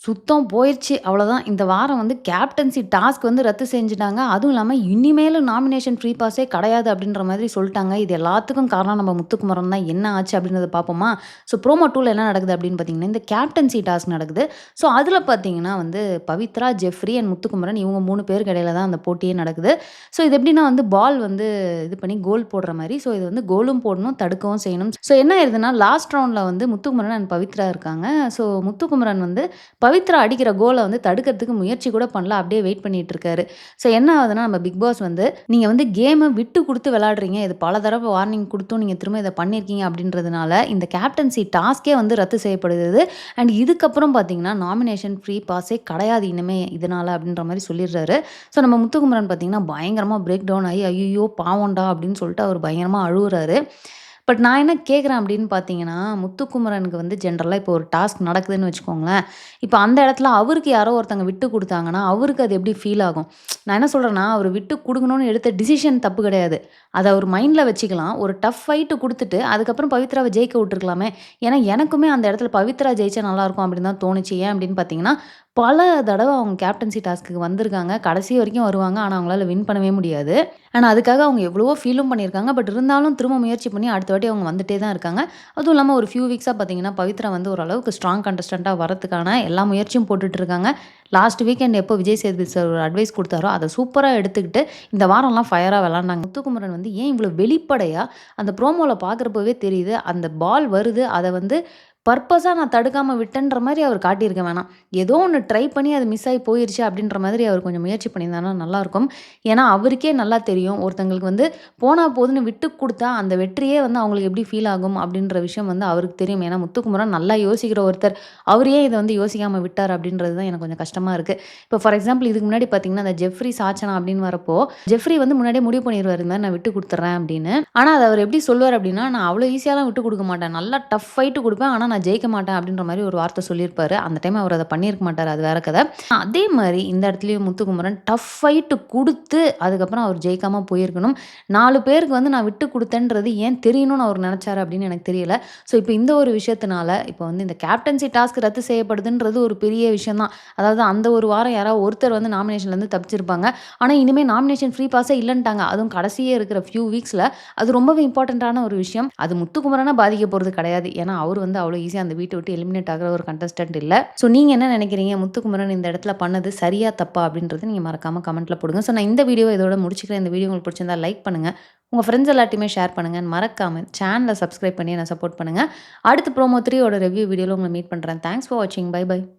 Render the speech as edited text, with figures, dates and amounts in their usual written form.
சுத்தம் போயிருச்சு. அவ்வளோதான். இந்த வாரம் வந்து கேப்டன்சி டாஸ்க் வந்து ரத்து செஞ்சுட்டாங்க. அதுவும் இல்லாம இனிமேலும் நாமினேஷன் ஃப்ரீ பாஸே கிடையாது அப்படின்ற மாதிரி சொல்ட்டாங்க. இது எல்லாத்துக்கும் காரணம் நம்ம முத்துக்குமரன் தான். என்ன ஆச்சு அப்படின்றத பார்ப்போமா? ஸோ ப்ரோமோ 2ல என்ன நடக்குது அப்படின்னு பார்த்தீங்கன்னா, இந்த கேப்டன்சி டாஸ்க் நடக்குது. ஸோ அதில பார்த்தீங்கன்னா வந்து பவித்ரா, ஜெஃப்ரி அண்ட் முத்துக்குமரன் இவங்க 3 பேருக்கு இடையில தான் அந்த போட்டியே நடக்குது. ஸோ இது எப்படின்னா வந்து பால் வந்து இது பண்ணி கோல் போடுற மாரி. ஸோ இது வந்து கோலும் போடணும், தடுக்கவும் செய்யணும். ஸோ என்ன ஆயிருதுன்னா, லாஸ்ட் ரவுண்ட்ல வந்து முத்துக்குமரன் அண்ட் பவித்ரா இருக்காங்க. ஸோ முத்துக்குமரன் வந்து பவித்ரா அடிக்கிற கோல வந்து தடுக்கிறதுக்கு முயற்சி கூட பண்ணல. அப்படியே வெயிட் பண்ணிட்டு இருக்காரு. ஸோ என்ன ஆகுதுன்னா, நம்ம பிக் பாஸ் வந்து நீங்க வந்து கேம விட்டு குடுத்து விளையாடுறீங்க. இது பல தடவ வார்னிங் குடுத்தும் நீங்க திரும்ப இத பண்ணியிருக்கீங்க அப்படின்றதுனால, இந்த கேப்டன்சி டாஸ்க்கே வந்து ரத்து செய்யப்படுகிறது. அண்ட் இதுக்கப்புறம் பார்த்தீங்கன்னா, நாமினேஷன் ஃப்ரீ பாஸே கிடையாது இனிமே இதனால அப்படின்ற மாரி சொல்லிடுறாரு. ஸோ நம்ம முத்துக்குமரன் பார்த்தீங்கன்னா, பயங்கரமா பிரேக் டவுன் ஆகி, "ஐய்யய்யோ! பாவம்டா" அப்படின்னு சொல்லிட்டு அவர் பயங்கரமா அழுவுறாரு. பட் நான் என்ன கேட்குறேன் அப்படின்னு பார்த்தீங்கன்னா, முத்துக்குமரனுக்கு வந்து ஜென்ரலா இப்போ ஒரு டாஸ்க் நடக்குதுன்னு வச்சுக்கோங்களேன். இப்போ அந்த இடத்துல அவருக்கு யாரோ ஒருத்தங்க விட்டு குடுத்தாங்கன்னா, அவருக்கு அது எப்படி ஃபீல் ஆகும்? நான் என்ன சொல்றேன்னா, அவரு விட்டு குடுக்கணும்னு எடுத்த டிசிஷன் தப்பு கிடையாது. அத அவர் மைண்ட்ல வச்சுக்கலாம். ஒரு டஃப் ஃபைட் குடுத்துட்டு, அதுக்கப்புறம் பவித்ராவ ஜெயிக்க விட்டுருக்கலாமே. ஏன்னா, எனக்குமே அந்த இடத்துல பவித்ரா ஜெயிச்சா நல்லாயிருக்கும் அப்படின்னு தான் தோணுச்சு. ஏன் அப்படின்னு பார்த்தீங்கன்னா, பல தடவ அவங்க கேப்டன்சி டாஸ்க்குக்கு வந்திருக்காங்க. கடைசி வரைக்கும் வருவாங்க. ஆனா, அவங்களால வின் பண்ணவே முடியாது. ஆனா, அதுக்காக அவங்க எவ்வளவோ ஃபீலும் பண்ணியிருக்காங்க. பட் இருந்தாலும் திரும்ப முயற்சி பண்ணி அடுத்த வாட்டி அவங்க வந்துட்டே தான் இருக்காங்க. அதுவும் இல்லாம ஒரு ஃபியூ வீக்ஸா பார்த்தீங்கன்னா, பவித்ரா வந்து ஓரளவுக்கு ஸ்ட்ராங் கண்டஸ்டன்ட்டா வரதுக்கான எல்லா முயற்சியும் போட்டுட்டு இருக்காங்க. லாஸ்ட் வீக்கெண்ட் எப்போ விஜய் சேதுபதி சார் ஒரு அட்வைஸ் குடுத்தாரோ, அத சூப்பரா எடுத்துக்கிட்டு இந்த வாரம்லாம் ஃபயரா விளாண்டாங்க. முத்துக்குமரன் வந்து ஏன் இவ்வளோ வெளிப்படையா அந்த ப்ரோமோல பார்க்குறப்பவே தெரியுது. அந்த பால் வருது. அத வந்து பர்ப்பஸா நான் தடுக்காம விட்டேன்ற மாரி அவர் காட்டியிருக்க வேணாம். ஏதோ ஒண்ணு ட்ரை பண்ணி அது மிஸ் ஆயி போயிருச்சு அப்படின்ற மாதிரி அவர் கொஞ்சம் முயற்சி பண்ணியிருந்தாருன்னா நல்லாயிருக்கும். ஏன்னா, அவருக்கே நல்லா தெரியும். ஒருத்தங்களுக்கு வந்து போனா போதுன்னு விட்டு குடுத்தா, அந்த வெற்றியே வந்து அவங்களுக்கு எப்படி ஃபீல் ஆகும் அப்படின்ற விஷயம் வந்து அவருக்கு தெரியும். ஏன்னா, முத்துக்குமரன் நல்லா யோசிக்கிற ஒருத்தர். அவர் ஏன் இத வந்து யோசிக்காம விட்டார் அப்படின்றது தான் எனக்கு கொஞ்சம் கஷ்டமா இருக்கு. இப்போ ஃபார் எக்ஸாம்பிள் இதுக்கு முன்னாடி பார்த்தீங்கன்னா, அந்த ஜெஃப்ரி, சாச்சனா அப்படின்னு வரப்போ, ஜெஃப்ரி வந்து முன்னாடியே முடிவு பண்ணிருவாரு. இந்த மாரி நான் விட்டு குடுத்துர்றேன் அப்படின்னு. ஆனா, அத அவர் எப்படி சொல்லுவாரு அப்படின்னா, நான் அவ்வளோ ஈஸியாலாம் விட்டு குடுக்க மாட்டேன். நல்லா டஃப் ஃபைட் குடுப்பேன். ஆனா, நான் ஜெயிக்க மாட்டேன் அப்படின்ற மாரி ஒரு வார்த்தை சொல்லியிருப்பாரு. அந்த டைம் அவர் அத பண்ணியிருக்க மாட்டாரு. அது வேற கத. அதே மாரி இந்த இடத்துலயும் முத்துக்குமரன் டஃப் ஃபைட் குடுத்து, அதுக்கப்புறம் அவர் ஜெயிக்காம போயிருக்கணும். 4 பேருக்கு வந்து நான் விட்டு குடுத்தேன்றது ஏன் தெரியணும்னு அவர் நெனச்சாரு அப்படின்னு எனக்கு தெரியல. ஸோ, இப்ப இந்த ஒரு விஷயத்தினால, இப்ப வந்து இந்த கேப்டன்சி டாஸ்க் ரத்து செய்யப்படுதுன்றது ஒரு பெரிய விஷயம் தான். அதாவது அந்த ஒரு வாரம் யாராவது ஒருத்தர் வந்து நாமினேஷன்லேருந்து தப்பிச்சிருப்பாங்க. ஆனா, இனிமே நாமினேஷன் ஃப்ரீ பாஸே இல்லன்ட்டாங்க. அதுவும் கடைசியே இருக்கிற ஃபியூ வீக்ஸ்ல அது ரொம்பவே இம்பார்ட்டன்ட்டான ஒரு விஷயம். அது முத்துக்குமரன பாதிக்க போறது கிடையாது. ஏன்னா, அவரு வந்து அவ்வளோ ஈஸியா அந்த வீட்ட விட்டு எலிமினேட் ஆகுற ஒரு கண்டஸ்டன்ட் இல்ல. ஸோ, நீங்க என்ன நினைக்கிறீங்க? முத்துக்குமரன் இந்த இடத்துல பண்ணது சரியா? தப்பா? அப்படின்றத நீங்க மறக்காம கமெண்ட்ல போடுங்க. ஸோ, நான் இந்த வீடியோவ இதோட முடிச்சுக்கிறேன். இந்த வீடியோ உங்களுக்கு பிடிச்சிருந்தா லைக் பண்ணுங்க. உங்க ஃப்ரெண்ட்ஸ் எல்லார்ட்டயுமே ஷேர் பண்ணுங்க. மறக்காம சேனல சப்ஸ்கிரைப் பண்ணி என்ன சப்போர்ட் பண்ணுங்க. அடுத்து ப்ரோமோ 3 ஓட ரிவ்யூ வீடியோல உங்கள மீட் பண்றேன். தேங்க்ஸ் ஃபார் வாட்சிங். Bye by.